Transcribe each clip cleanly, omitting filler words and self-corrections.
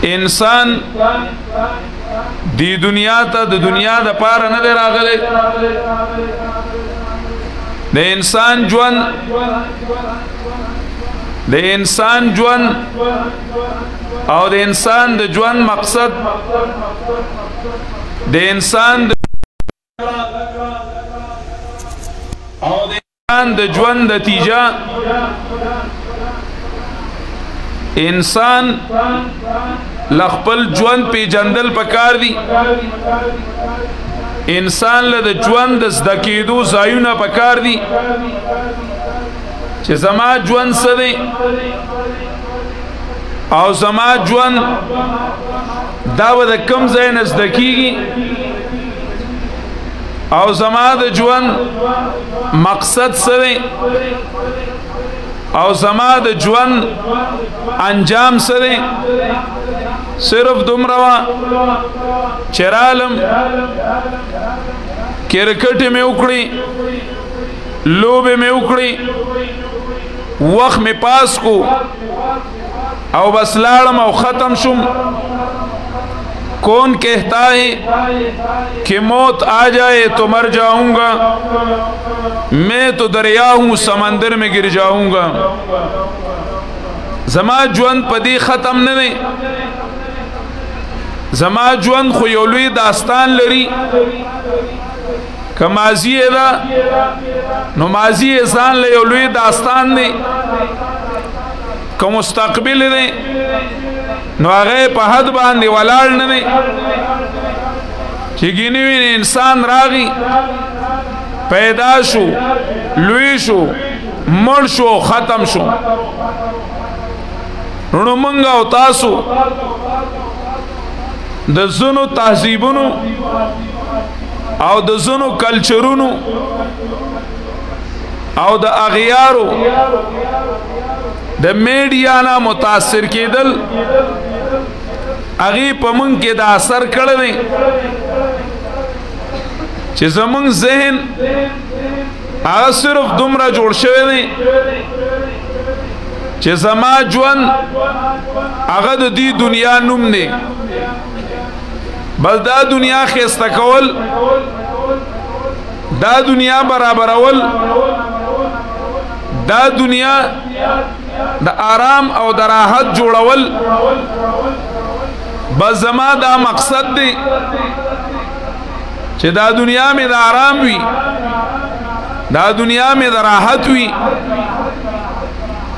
انسان دی دنیا ته د دنیا د پاره نه دی راغلی د انسان ژوند او د انسان د ژوند مقصد د انسان د ژوند نتیجه انسان لخپل ژوند پیژندل پکار دی انسان له د ژوند د زده کېدو ځایونه پکار دي چې زما ژوند څه دی او زما ژوند دا به د کوم ځای نه زده کېږي او زما د ژوند مقصد څه دی او زما د ژوند انجام څه دی صرف دومره وه چې رالم کرکټې مې وکړې لوبې مې وکړې وخت مې پاس کو او بس لاړم او ختم شم کون کہتا ہے کہ موت آ جائے تو مر جاؤں گا میں تو دریا ہوں سمندر میں گر جاؤں گا زما ژوند پدی ختم نه دی زما ژوند خو یو لوی داستان لري که ماضی ده نو ماضی ځان له یو لوی داستان دی که مستقبل دی نو هغه په حد باندې ولاړ نه دی چې ګینه ویني انسان راغی پیدا شو لوی شو مړ شو ختم شو نو موږ او تاسو د زونو تهذیبونو او د زونو کلچرونو او د اغیارو د میډیا نه متاثر کېدل هغې په موږ کې د اثر کړی دی چې زموږ ذهن هغه صرف دومره جوړ شوی دی چې زما ژوند هغه د دې دنیا نوم دی بس دا دنیا خسته کول دا دنیا برابرول دا دنیا د آرام او د راحت جوړول بس زما دا مقصد دی چې دا دنیا مې د آرام وي دا دنیا مې د راحت وي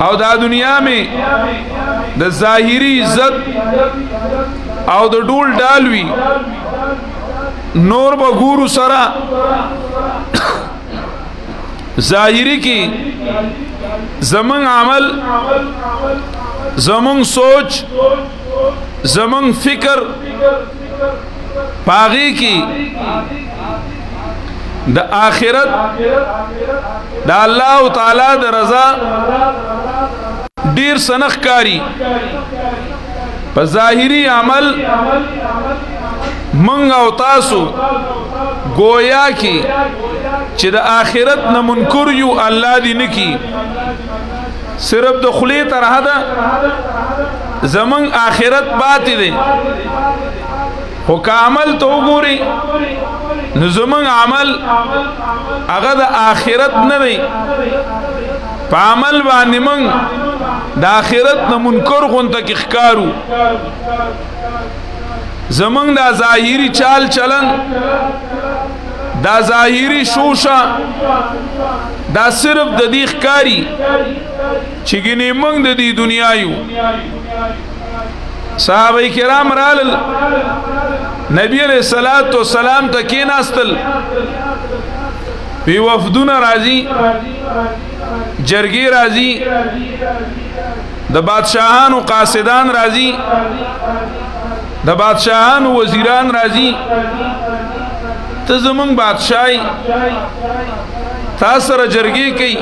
او دا دنیا مې د ظاهري عزت او د ډول ډال وي نور به ګورو سره ظاهري کې زمون عمل زمون سوچ زمون فکر پاغي کې د آخرت د الله تعالی د رضا ډیر سنخ کاری په ظاهري عمل منګ او تاسو گویا کی چې د آخرت نه منکر یو الله دې نکی صرف د خلی تر حدا زمون آخرت باطل دی خو که عمل تو وګوري نو زمون عمل هغه د آخرت نه دی په عمل باندې من د آخرت نه منکر غونته کې ښکارو زمون دا ظاهری چال چلن دا ظاهری شوشا دا صرف د دې ښکاری چې ګینه موږ د دې دنیا یو صحابه کرام رال نبی علیہ الصلوۃ والسلام ته کېناستل وی وفدون راضی جرګي راضی د بادشاہانو قاصدان راضی د بادشاہانو وزیران راضی ته زمون بادشاہي تاسو سره جرګي کوي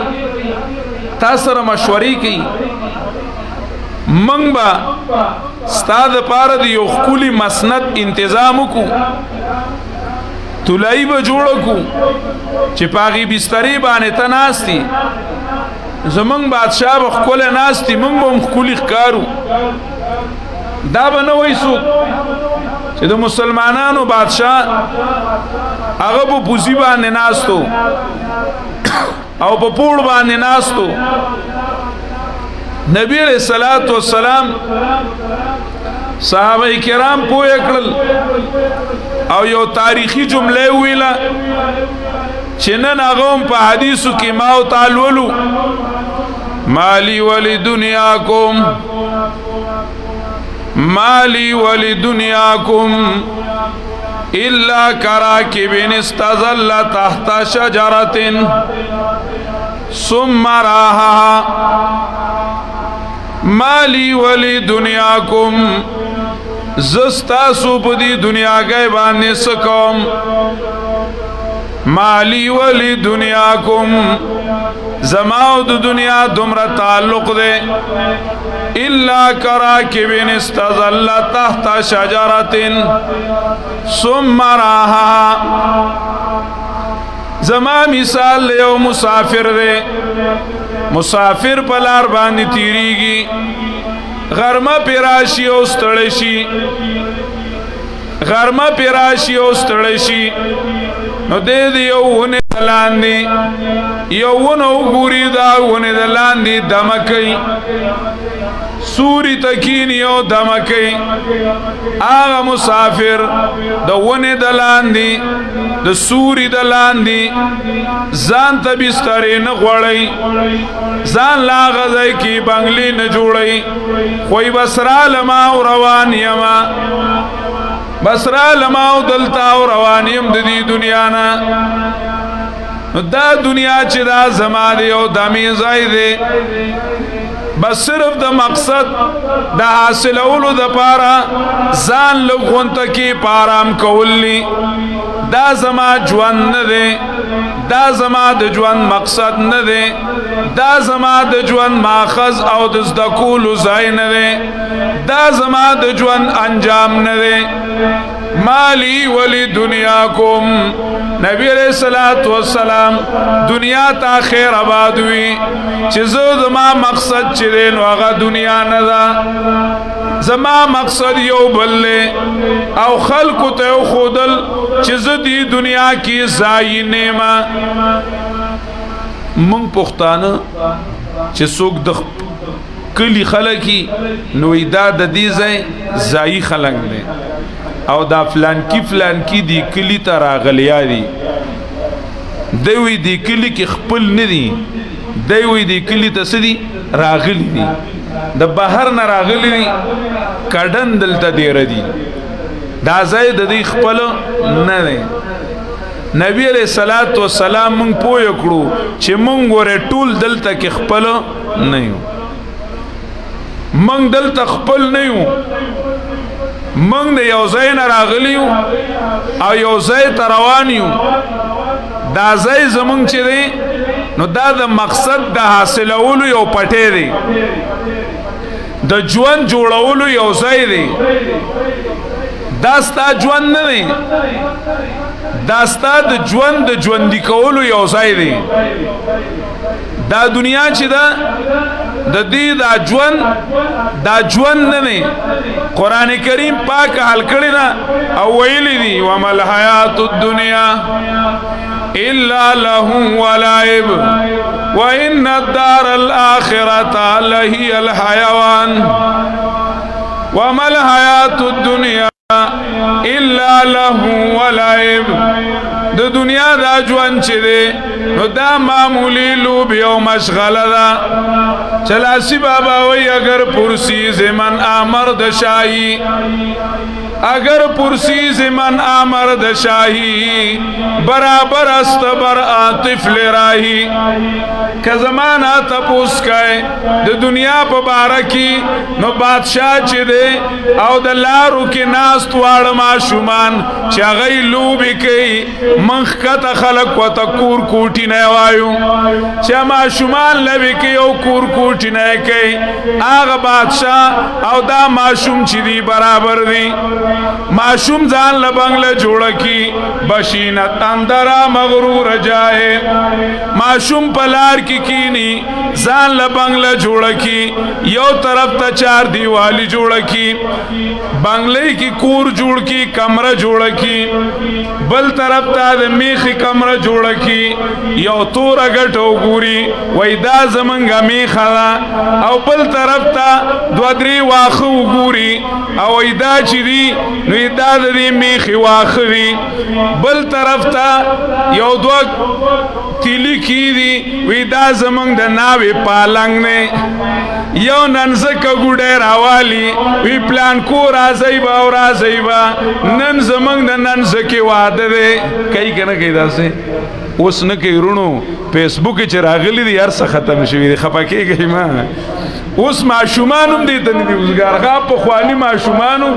تاسو سره مشورې کوي منګ با ستاد پاره دی یو خولي مسند تنظیم کو تولای به جوړ کو چې پاغي بسترې باندې تناستی زمون بادشاہ به خپل ناستی منګ به خولي ښکارو دا به نه وایي څوک چې د مسلمانانو بادشاه هغه په پوزي باندې ناستو او په پوړ باندې ناستو. نبی علیہ الصلوۃ والسلام صحابه کرام پوه کړل او یو تاریخی جمله ویله چې نن هغه په حدیثو کې ما او تعالولو مالی ولی دنیاکم مالی ولی دنیاکم الا کراکب استظل تحت شجرة ثم راها مالی ولی دنیاکم زستاسو پا دی دنیا گئی باندې سکوم مالی ولی دنیاکم زماو دو دنیا دمرا تعلق دے الا کراکب استظل تحت شجرة ثم راها زما مثال یو مسافر دے مسافر پلار باندې تیریږي غرمه پیراشی او ستړشی غرمه پیراشی او ستړشی نو دې یو ونه لاندې یو ونه وګوري دا ونه لاندې دمکې سوري تکینی او دمکې هغه مسافر د ونه د لاندې د سوري د لاندې ځان ته بسترې نه غوړی ځان لا غځای کی بنگلې نه جوړی خوې بسرا لما او روان یما بسرا لما او دلتا او روان یم د دې دنیا نه دا دنیا چې دا زما دی او دمي ځای دی بس صرف د مقصد د حاصلولو د پاره ځان لغونته کې پارام کولی دا زما ژوند نه دی دا زما د ژوند مقصد نه دی دا زما د ژوند ماخذ او د زده کولو ځای نه دی دا زما د ژوند انجام نه دی مالی ولی دنیاکم نبی علیہ الصلوۃ والسلام دنیا تا خیر آباد وی چې زما مقصد چې نو هغه دنیا نه ده زما مقصد یو بل او خلق ته خودل چې زدي دنیا کې ځای نیما مونږ پښتانه چې څوک د کلی خلکی نو دا د دې ځای خلک نه او دا فلان کی دی کلی ته راغلیا دي دوی دی کلی کې خپل نه دي دوی دی کلی ته سدي راغلی دي د بهر نه راغلی دي کډن دلته دی ردی دا ځای د دې خپل نه دی. نبی علیہ الصلوۃ والسلام مونږ پوه کړو چې مونږ ور ټول دلته کې خپل نه یو مونږ دلته خپل نه یو مونږ د یو ځای نه راغلی او یو ځای ته روان یو دا ځای زمونږ چې دی نو دا د مقصد د حاصلولو یو پټی دی د ژوند جوړولو یو ځای دی دا ستا ژوند نه دی دا ستا د ژوند د ژوندي کولو یو ځای دی دا دنیا چې ده د دې دا ژوند نه دی قرآن کریم پاک حل کړی ده او ویلی دي وما الحیات الدنیا الا لهو ولعب وان الدار الاخرة لهي الحيوان وما الحیات الدنیا الا لهو ولعب د دنیا دا ژوند چې دی نو دا معمولی لوب یو مشغله ده چلاسی بابا وی اگر پرسیز من آمرد شاہی اگر پرسیز من آمرد شاہی برابر است بر آتف لراہی که زمانہ تپوس کئے د دنیا پا بارکی نو بادشاہ چی دے او د لارو کی ناست وار معشومان چا غی لوبی کئی منخ کتا خلق و تا کور کوٹی نیوائیو چا معشومان لبی کئی او کور کوٹی نی کئی آغا بادشاہ او دا معشوم چی دی برابر دی معشوم ځان له بنگله جوړ کی بشینت اندرا مغرور جائے معشوم پلار کی کینی ځان له بنگله جوړ کی یو طرف ته چار دیوالی جوړ کی بنگلے کی کور جوړ کی کمره جوړ کی بل طرف ته د میخي کمره جوړ کی یو تور غټو ګوري وای دا زمنګ میخه او بل طرف ته دو درې واخه ګوري او وای دا چې دی نو دا د میخي واخه وی بل طرف ته یو دو تیلی کی دی وی دا زمنګ د ناوی پالنګ نه یو ننزک ګډه راوالی وی پلان کو راځي با او راځي با نن زمنګ د ننزک واده دی کای کنه کای داسه اوس نه کوي رونو فیسبوک چې راغلی دی هر څه ختم شوی دی خپکیږي ما اوس معشومانم دي ته دي وزګارغه په خواني معشومانو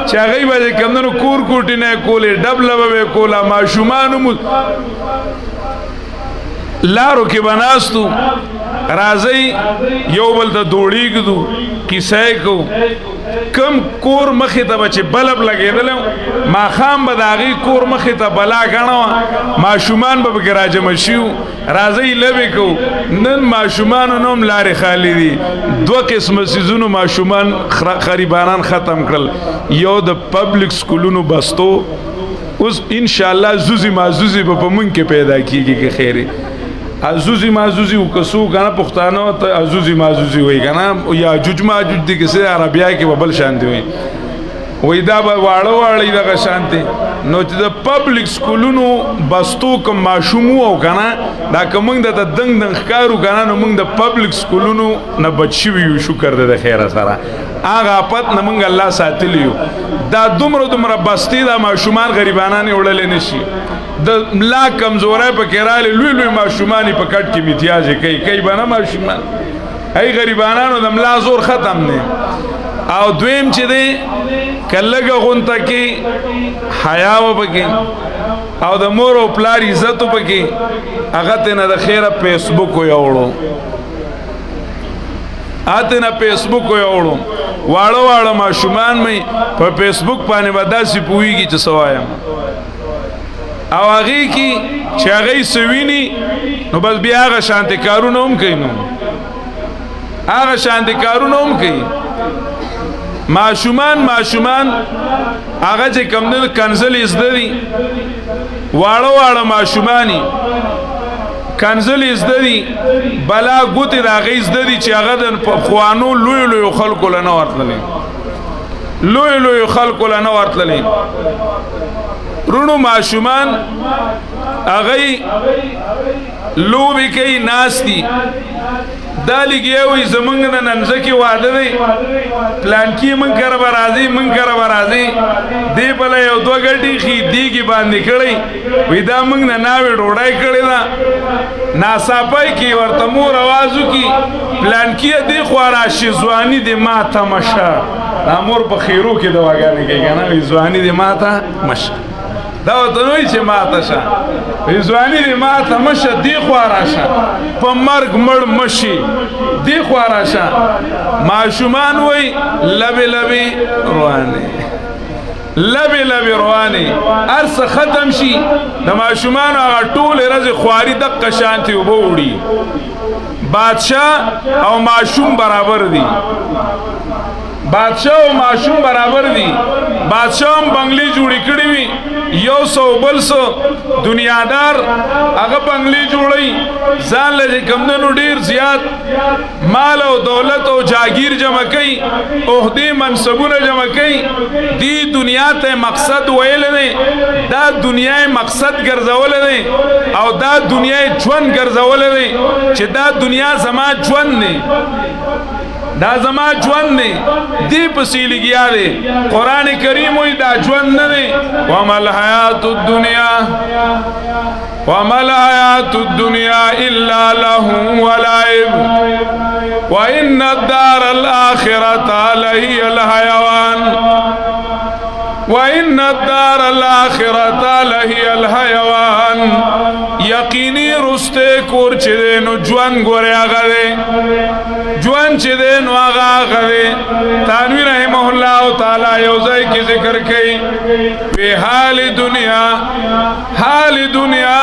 چې هغه به کمنو کور کوټی نه کولې ډبل به کولا معشومانو لارو کې بناستو راځي یو بل ته دوړی کدو کیسه کو کم کور مخې ته بچ بلب لګیدل ما خام بداغي کور مخې ته بلا غنوا معشومان به ګراجم شیو راځي لبه کو نن معشومان نوم لارې خالی دي دوه قسم سيزونو معشومان خریبانان ختم کړل یو د پبلک سکولونو بستو اوس ان شاء الله زوزي مازوزي په مونږ کې پیدا کیږي که خیره ازوزی مازوزی وکسو کنه پښتانه ته ازوزی مازوزی وای کنه یا جوج ماجوج دي کسه عربیا کې ببل شان دی وای دا به واړه واړه دغه شانتي نو چې د پبلک سکولونو بستو کوم ماشومو او کنه دا کوم د دنګ دنګ ښکارو کنه نو موږ د پبلک سکولونو نه بچی ویو شکر د خیره سره هغه پت نه موږ الله ساتلیو دا دومره بستی دا ماشومان غریبانان وړل نشي د لا کمزورای په کېراله لوی ماشومانی په کټ کې امتیاز کوي بنا ماشومان ای غریبانانو د ملا زور ختم نه او دویم چې دی کلهګه غونته کې حیا وبکې او د مور او پلار عزت وبکې هغه ته نه د خیره فیسبوک یوړو اته نه فیسبوک یوړو واړه ماشومان مې په فیسبوک باندې وداسي پويږي چې سوایم او هغه کی چې هغه سویني نو بس بیا هغه شانتي کارونه هم کوي نو هغه شانتي کارونه هم کوي معشومان هغه چې کم نه کنزل ازدري واړه معشومانی کنزل ازدري بلا ګوتې دا غي ازدري چې هغه د خوانو لوی خلکو لنه ورتللې لوی خلکو لنه ورتللې رونو معشومان اغی لوبی کئی ناستی دا لگیوی زمانگ ننزکی وعده دی پلانکی من کر برازی دی پلا یو دو گٹی خی دیگی باندی کڑی وی دا منگ نناوی ڈوڑای کڑی دا ناساپای کی ورطمور آوازو کی پلانکی دی خوارا شیزوانی دی ما تمشا نامور پا خیرو کی دواگانی کئی کنا وی زوانی دی ما تمشا دا وطنوی چه ماتا شا ویزوانی دی ماتا مشا دی خوارا شا پا مرگ مر مشی دی خوارا شا معشومان وی لبی روانی ارس ختم شی دا معشومان آغا طول رز خواری دق شانتی و بوڑی بادشاہ او معشوم برابر دی بادشاہ او معشوم برابر دی بادشاہ هم بنگلی جوڑی کڑی وی یو سو بل سو دنیادار اگا بنگلی جوڑی زان لجے کمدنو دیر زیاد مال او دولت او جاگیر جمع کئی اہدی منصبون جمع کئی دی دنیا تے مقصد ویل دے دا دنیا مقصد گرزول دے او دا دنیا جون گرزول دے چه دا دنیا زما جون دے دا زما جون نے دی پسیلی گیا دے قرآن کریم ہوئی دا جون نے وَمَا الْحَيَاةُ الدُّنْيَا إِلَّا لَهُ وَلَعِبٌ وَإِنَّ الدَّارَ الْآخِرَةَ لَهِيَ الْحَيَوَانُ وَإِنَّ الدَّارَ الْآخِرَةَ لَهِيَ الْحَيَوَانُ یقینی رستے کور چدے نو جوان گورے آگا دے جوان چدے نو آگا دے تانوی رحمہ اللہ تعالی یوزای کی ذکر کئی وی حال دنیا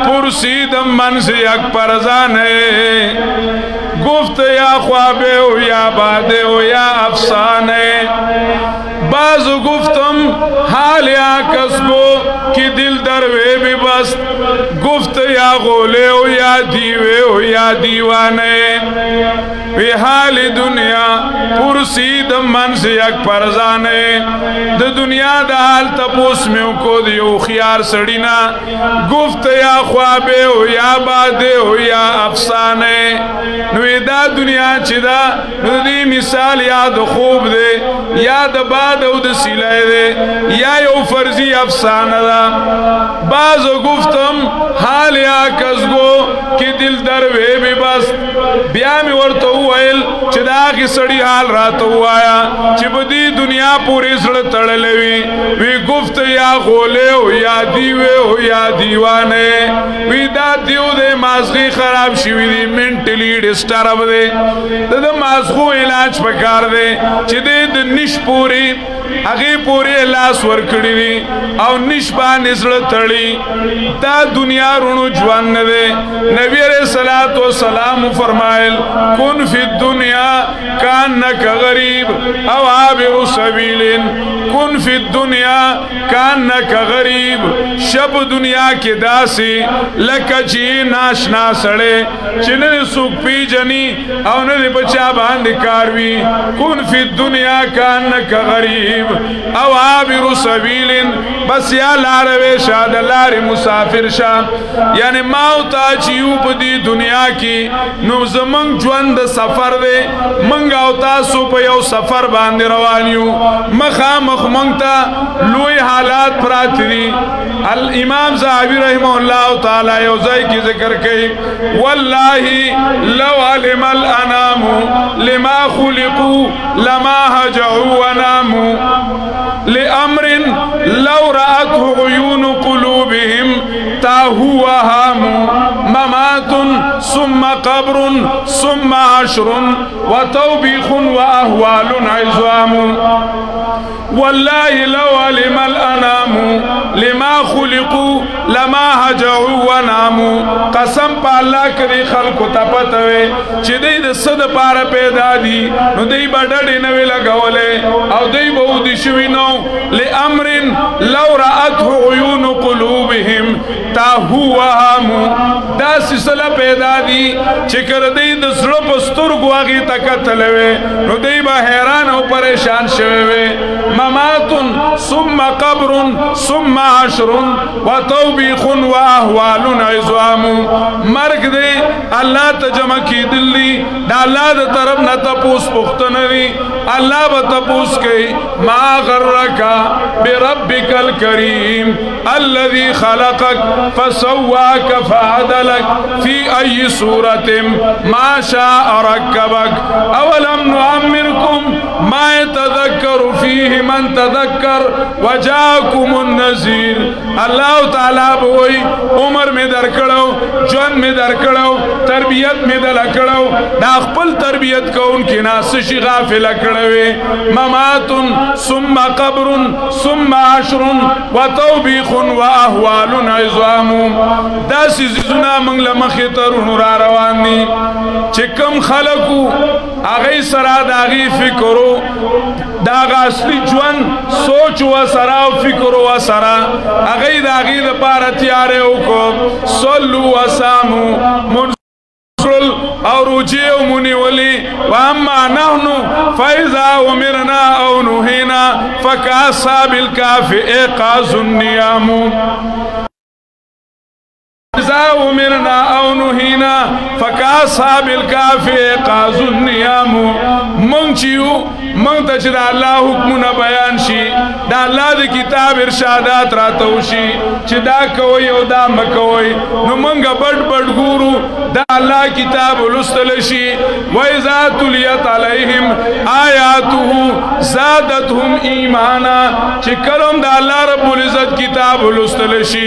پرسیدم من سے یک پرزان ہے گفت یا خوابے ہو یا بادے ہو یا افسانے بعض گفتم حال یا کس کو کی دل دروے بھی بس گفت یا غولے ہو یا دیوے ہو یا دیوانے وی حال دنیا پرسیدم من سے یک پرزانے د دنیا دا حال تپوس میں کو دیو خیار سڑینا گفت یا خوابے ہو یا بادے ہو یا افسانے نوی دا دنیا چی دا نو دی مثال یاد خوب دے یاد باد او دا سیلائے دے یا یو فرضی افسانہ دا بعض گفتم حال یا کسگو کی دل دروے بھی بس بیامی ورطو ویل چی دا آخی سڑی حال راتو آیا چی بدی دنیا پوری سڑ تڑلوی وی گفت یا غولے ہو یا دیوے ہو یا دیوانے وی دا دیو دے مازغی خراب شوی دی منٹلی ڈسٹرب دے دا مازغو علاج پکار دے چی دے دا نش پوری اگی پوری لاس ورکڑی دی او نش با نسل تڑی دا دنیا رونو جوان دے نبی علیہ السلام فرمائل کن فی الدنیا کانک غریب او عابر سبیلن کن فی الدنیا کانک غریب شب دنیا کے داسی لکا چی ناشنا سڑے چنن سوک پی جنی او ندی بچا باندی کاروی کن فی الدنیا کانک غریب او عابر سبیلن بس یا لاروے شاہ دلار مسافر شاہ یعنی ماوتا چیو پا دی دنیا کی نو زمنگ جوند سفر دے منگ آوتا سو پا یو سفر باندی روانیو مخا مخمنگتا لوی حالات پرات دی الامام زہابی رحمہ اللہ تعالی یوزائی کی ذکر کئی واللہ لو علم الانام لما خلقو لما حجعو ونامو لأمر لو رأته عيون قلوبهم تاهو وهام ممات ثم قبر ثم عشر وتوبيخ وأهوال عظام والله لو علم الأنام لما خلقوا لما هجعوا وناموا قسم پا اللہ کری خلق تپتوے چی دی دا صد پارا پیدا دی نو دی با ڈڑی نوی لگولے او دی با دی شوی نو لأمر لو رأته عیون قلوبهم تاہو وہامو دا سلسلہ پیدا دی چکر دی دا سلپ سترگو آگی تکتلوے نو دی با حیران و پریشان شوے ممات ثم قبر ثم عشر وتوبیخ واحوال عظام مرگ دے اللہ تجمع کی دلی دا اللہ دا طرف نہ تپوس پختنوی اللہ با تپوس کئی ما غرکا بربک الکریم الذي خلقك فسواك فعدلك في أي صورة ما شاء ركبك أولم نعمركم ما يتذكر فيه من تذكر وجاءكم النذير اللہ تعالیٰ بوئی عمر میں در کڑو جون میں در کڑو تربیت میں در کڑو داخپل تربیت کو ان کی ناسشی غافل کڑوے ممات ثم قبر ثم عشر وتوبیخ واحوال عظام دا سیزنا منگ لمخی ترون را روانی چکم خلقو آغی سرا داغی فکرو داغ اصلی جوان سوچ و سرا و فکر و سرا آغی داغی دا پارا تیارے اوکو صلو و سامو منصرل اور روجی و منی ولی واما نحنو فیضا امرنا او نوحینا فکاسا بالکاف اقاز النیامو فیضا امرنا او نوحینا فکاسا بالکاف اقاز النیامو منگ چیو منگ تا چی دا اللہ حکمنا بیان شی دا اللہ دا کتاب ارشادات راتو شی چی دا کوئی او دا مکوئی نو منگا بڑ بڑ گورو دا الله کتاب لستل شي واذا تليت عليهم آیاته زادتهم ایمانا چې کلم دا الله رب العزت کتاب لستل شي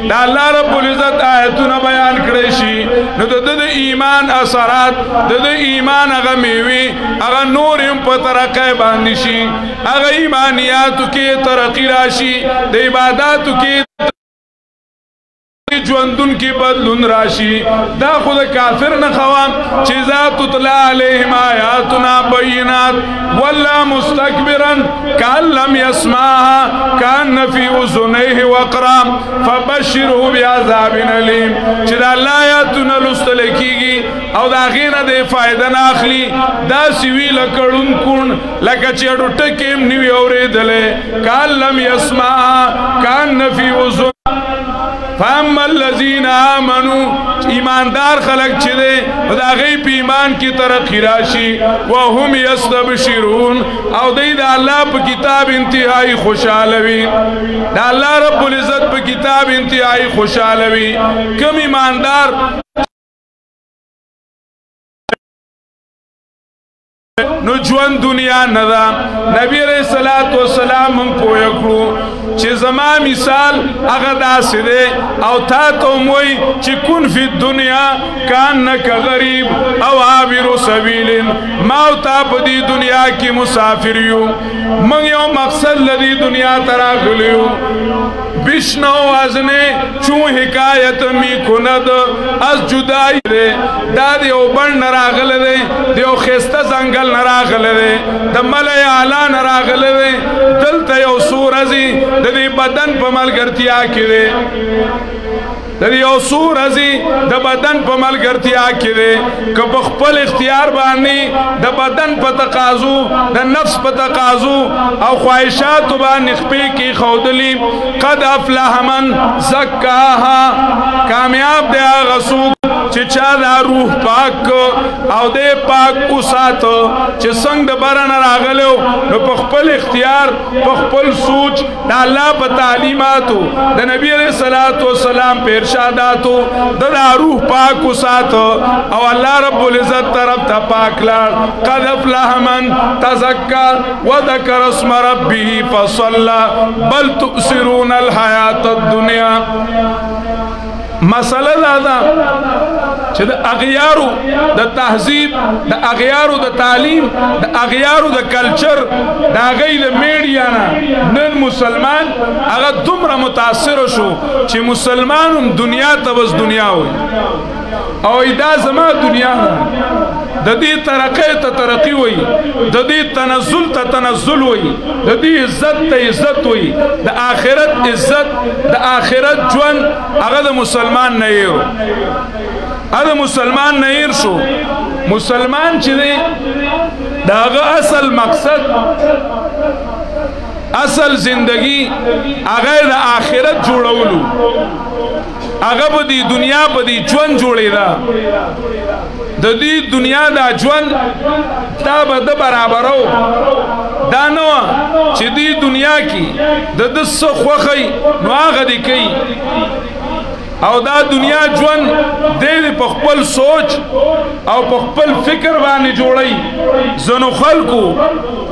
دا الله رب العزت آیتونه بیان کړی شي نو د ایمان اثرات د ایمان هغه میوي هغه نور هم په ترقه باندې شي هغه ایمانیاتو کې ترقی راشي د عبادتو کې ژوندون کی بدلون راشي دا خود کافر نه خوام چې ذات تطلع علیهم آیاتنا بینات ولا مستكبرا کأن لم يسمعها کأن فی اذنیه وقرا فبشره بعذاب الیم چې دا الله آیاتونه لوستل کیږي او دا غینه د فائدہ نه اخلي دا سوي لکړون کون لکه چې ټکیم نیو اورېدلې کأن لم يسمعها کأن فی اذن فاما الذين آمنوا ایماندار خلق چه ده دا غیب ایمان کی ترقی راشی وهم یستبشرون او دی دا اللہ پا کتاب انتہائی خوشحالوی دا اللہ رب العزت پا کتاب انتہائی خوشحالوی کم ایماندار نو جوان دنیا ندا نبی علیہ الصلوۃ والسلام من پویا کړو چې زما مثال هغه داسې دی او تا ته موي چې کن فی الدنیا کانک غریب او عابر سبیل ما او تا په دې دنیا کې مسافر یو من یو مقصد لدی دنیا تراغلیو بشنو ازنه چون حکایت می کند از جدائی دے دا دیو بند نراغل دے دیو خیستا زنگل نراغل دے دا ملع اعلی نراغل دے دلتا یو سور ازی دا دی بدن پا ملگرتیا کی دے دا یو سور ازی دا بدن پا ملگرتیا کی دے که بخپل اختیار بانی دا بدن پا تقاضو دا نفس پا تقاضو او خواہشات بانی خپی کی خودلی قد افلح من زکاها کامیاب دے آغا سوک چه چا دا روح پاک او دے پاک اساتو چه سنگ دا برن راغلو نو پخپل اختیار پخپل سوچ دا اللہ پا تعلیماتو دا نبی علیہ السلام پہ ارشاداتو دا روح پاک اساتو او اللہ رب العزت طرف تا پاک لار قد افلح من تزکا وذکر اسم ربی فصلا بل تؤثرون الحیات الدنیا مسئلہ دادا چې د اغیارو د تهذیب د اغیارو د تعلیم د اغیارو د کلچر د غي د میډیا نه نن مسلمان هغه دومره متاثر شو چې مسلمانم دنیا ته بس دنیا وي او دا زما دنیا د دې ترقی ته ترقی وي د دې تنزل ته تنزل وي د دې عزت ته عزت وي د آخرت عزت د آخرت ژوند هغه د مسلمان نه یو هغه مسلمان نه هیر شو مسلمان چې دی دا هغه اصل مقصد اصل زندگی هغه د آخرت جوړولو هغه په دې دنیا په دې ژوند جوړې ده د دې دنیا دا ژوند تا به د برابرو دا نو چې دې دنیا کې د دسه خوخی نو هغه دې کوي او دا دنیا ژوند دې په خپل سوچ او په خپل فکر باندې جوړي زنو خلقو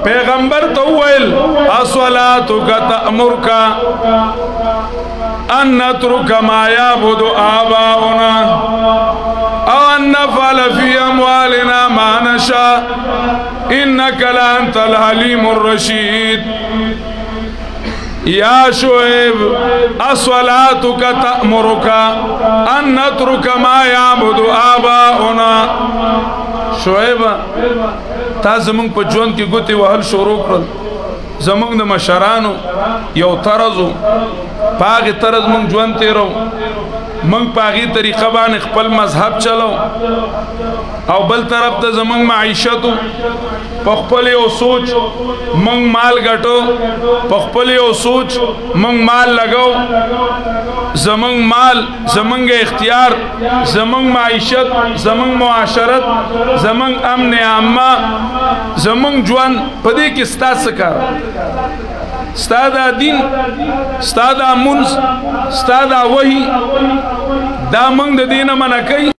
پیغمبر ته ویل الصلاتک تأمرک ان نترك ما يعبد آباؤنا او ان نفعل في اموالنا ما نشاء انك لانت الحليم الرشيد یا شعیب الصلاتک تأمرک ان نترك ما يعبد آباؤنا شعیب تا زمونږ په ژوند کې ګوتې وهل شروع کړل زمونږ د مشرانو یو طرزو پاغی طرز منگ جوان تیرو منگ پاغی طریقہ بان خپل مذہب چلو او بل طرف تا زمنگ معیشتو پخپلی او سوچ منگ مال گٹو پخپلی او سوچ منگ مال لگو زمنگ مال زمنگ اختیار زمنگ معیشت زمنگ معاشرت زمنگ امن عامہ زمنگ جوان پدے کی ستا سکار ستا دا دین ستا دا منز ستا دا وحی دا منگ دا دین منع کئی